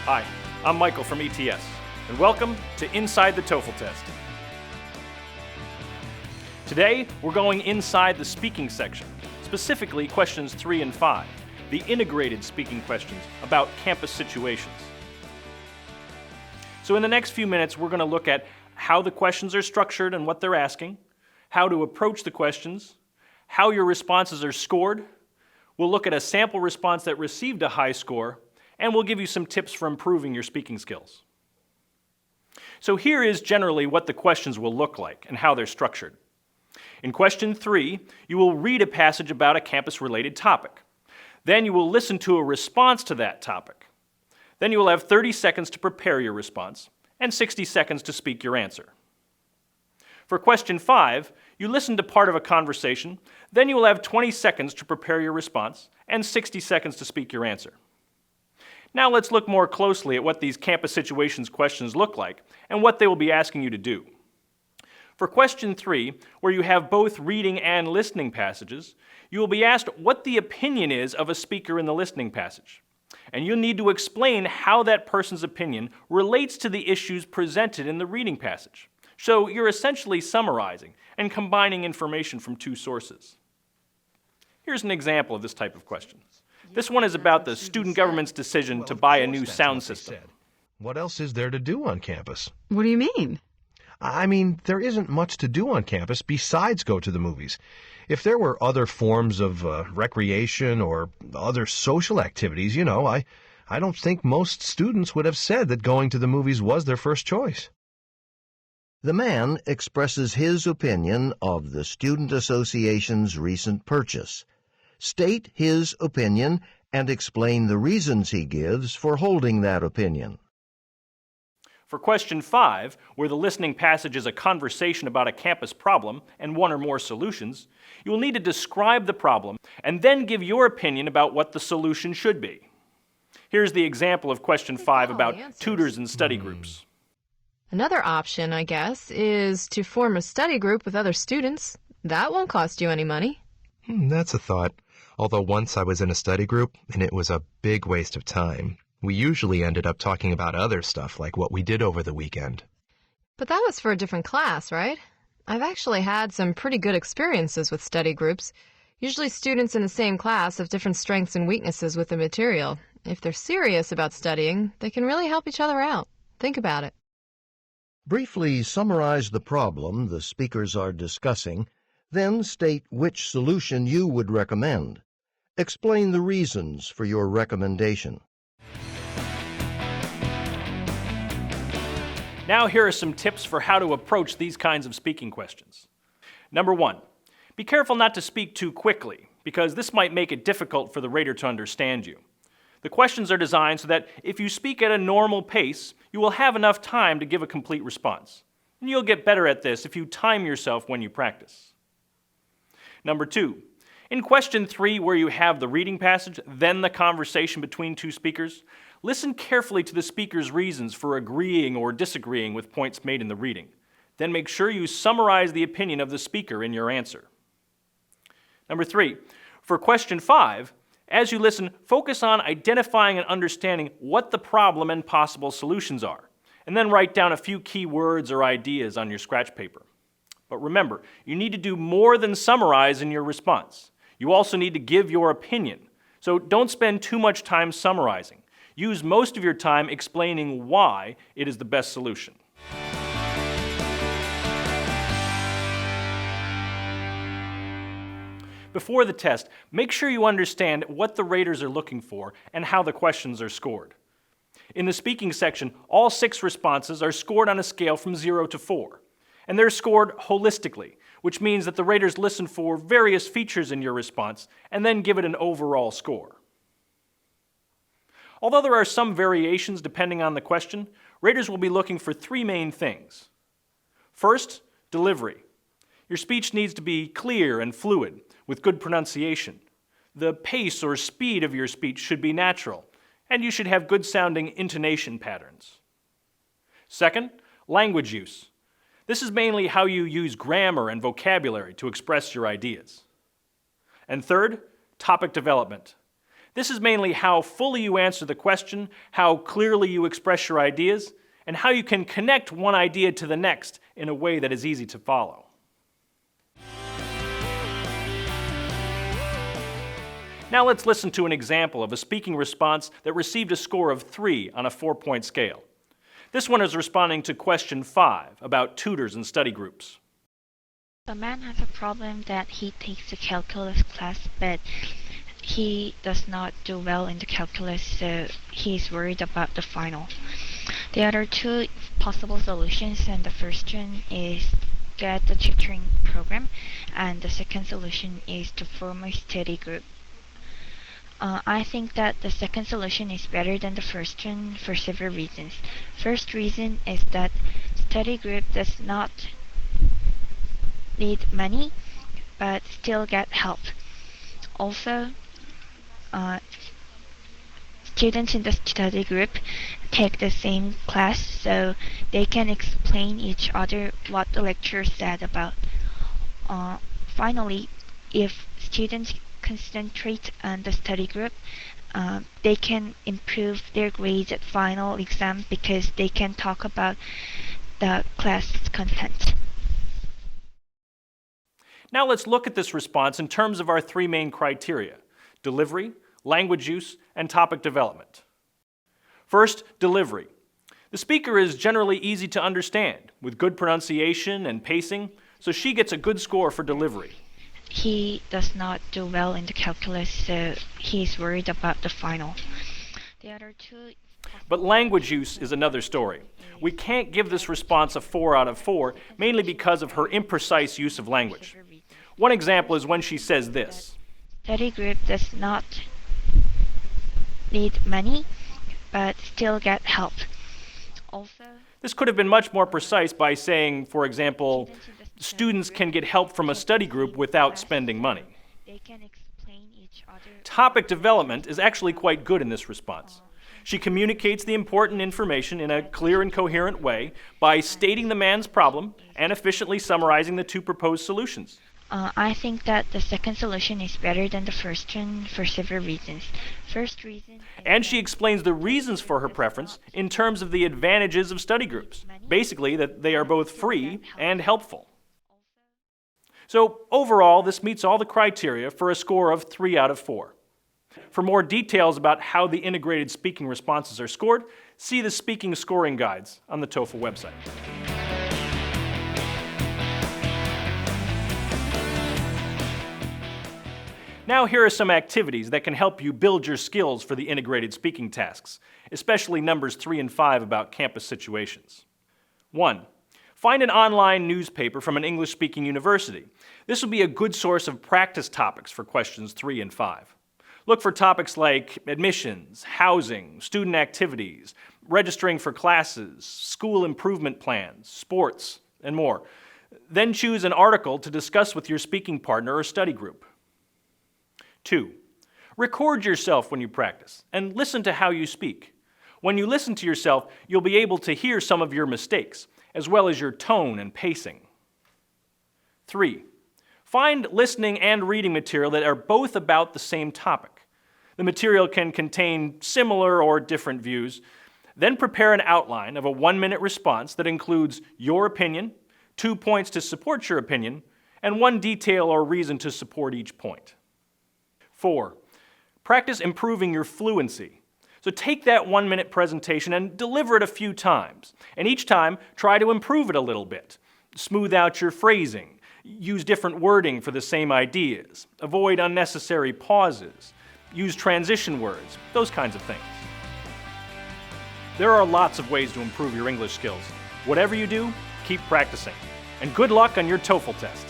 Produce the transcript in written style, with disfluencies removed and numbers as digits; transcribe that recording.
Hi, I'm Michael from ETS, and welcome to Inside the TOEFL Test. Today, we're going inside the speaking section, specifically questions 3 and 5, the integrated speaking questions about campus situations. So in the next few minutes, we're going to look at how the questions are structured and what they're asking, how to approach the questions, how your responses are scored. We'll look at a sample response that received a high score, and we'll give you some tips for improving your speaking skills. So here is generally what the questions will look like and how they're structured. In question 3, you will read a passage about a campus-related topic. Then you will listen to a response to that topic. Then you will have 30 seconds to prepare your response and 60 seconds to speak your answer. For question 5, you listen to part of a conversation, then you will have 20 seconds to prepare your response and 60 seconds to speak your answer. Now let's look more closely at what these campus situations questions look like and what they will be asking you to do. For question 3, where you have both reading and listening passages, you will be asked what the opinion is of a speaker in the listening passage. And you'll need to explain how that person's opinion relates to the issues presented in the reading passage. So you're essentially summarizing and combining information from two sources. Here's an example of this type of question. This one is about the student government's decision to buy a new sound system. What else is there to do on campus? What do you mean? I mean, there isn't much to do on campus besides go to the movies. If there were other forms of recreation or other social activities, I don't think most students would have said that going to the movies was their first choice. The man expresses his opinion of the Student Association's recent purchase. State his opinion and explain the reasons he gives for holding that opinion. For question 5, where the listening passage is a conversation about a campus problem and one or more solutions, you will need to describe the problem and then give your opinion about what the solution should be. Here's the example of question 5 about tutors and study groups. Another option, I guess, is to form a study group with other students. That won't cost you any money. That's a thought. Although once I was in a study group, and it was a big waste of time. We usually ended up talking about other stuff, like what we did over the weekend. But that was for a different class, right? I've actually had some pretty good experiences with study groups. Usually students in the same class have different strengths and weaknesses with the material. If they're serious about studying, they can really help each other out. Think about it. Briefly summarize the problem the speakers are discussing, then state which solution you would recommend. Explain the reasons for your recommendation. Now here are some tips for how to approach these kinds of speaking questions. Number 1, be careful not to speak too quickly, because this might make it difficult for the reader to understand you. The questions are designed so that if you speak at a normal pace, you will have enough time to give a complete response. And you'll get better at this if you time yourself when you practice. Number 2, in question 3, where you have the reading passage, then the conversation between two speakers, listen carefully to the speaker's reasons for agreeing or disagreeing with points made in the reading. Then make sure you summarize the opinion of the speaker in your answer. Number 3, for question 5, as you listen, focus on identifying and understanding what the problem and possible solutions are, and then write down a few key words or ideas on your scratch paper. But remember, you need to do more than summarize in your response. You also need to give your opinion. So don't spend too much time summarizing. Use most of your time explaining why it is the best solution. Before the test, make sure you understand what the raters are looking for and how the questions are scored. In the speaking section, all 6 responses are scored on a scale from 0 to 4. And they're scored holistically, which means that the raters listen for various features in your response and then give it an overall score. Although there are some variations depending on the question, raters will be looking for 3 main things. First, delivery. Your speech needs to be clear and fluid, with good pronunciation. The pace or speed of your speech should be natural, and you should have good-sounding intonation patterns. Second, language use. This is mainly how you use grammar and vocabulary to express your ideas. And third, topic development. This is mainly how fully you answer the question, how clearly you express your ideas, and how you can connect one idea to the next in a way that is easy to follow. Now let's listen to an example of a speaking response that received a score of 3 on a 4-point scale. This one is responding to question 5 about tutors and study groups. The man has a problem that he takes a calculus class, but he does not do well in the calculus, so he's worried about the final. There are two possible solutions, and the first one is get the tutoring program, and the second solution is to form a study group. I think that the second solution is better than the first one for several reasons. First reason is that study group does not need money, but still get help. Also, students in the study group take the same class, so they can explain each other what the lecturer said about. Finally, if students concentrate on the study group, they can improve their grades at final exam because they can talk about the class content. Now let's look at this response in terms of our 3 main criteria: delivery, language use, and topic development. First, delivery. The speaker is generally easy to understand, with good pronunciation and pacing, so she gets a good score for delivery. He does not do well in the calculus, so he's worried about the final. The other two. But language use is another story. We can't give this response a 4 out of 4, mainly because of her imprecise use of language. One example is when she says this: Study group does not need money, but still get help. Also, this could have been much more precise by saying, for example, students can get help from a study group without spending money. they can explain each other. Topic development is actually quite good in this response. She communicates the important information in a clear and coherent way by stating the man's problem and efficiently summarizing the 2 proposed solutions. I think that the second solution is better than the first one for several reasons. First reason. And she explains the reasons for her preference in terms of the advantages of study groups. Basically, that they are both free and helpful. So overall, this meets all the criteria for a score of 3 out of 4. For more details about how the integrated speaking responses are scored, see the speaking scoring guides on the TOEFL website. Now here are some activities that can help you build your skills for the integrated speaking tasks, especially numbers 3 and 5 about campus situations. 1. Find an online newspaper from an English-speaking university. This will be a good source of practice topics for questions 3 and 5. Look for topics like admissions, housing, student activities, registering for classes, school improvement plans, sports, and more. Then choose an article to discuss with your speaking partner or study group. 2. Record yourself when you practice and listen to how you speak. When you listen to yourself, you'll be able to hear some of your mistakes, as well as your tone and pacing. 3. Find listening and reading material that are both about the same topic. The material can contain similar or different views. Then prepare an outline of a 1-minute response that includes your opinion, 2 points to support your opinion, and 1 detail or reason to support each point. 4. Practice improving your fluency. So take that 1-minute presentation and deliver it a few times. And each time, try to improve it a little bit. Smooth out your phrasing. Use different wording for the same ideas. Avoid unnecessary pauses. Use transition words. Those kinds of things. There are lots of ways to improve your English skills. Whatever you do, keep practicing. And good luck on your TOEFL test.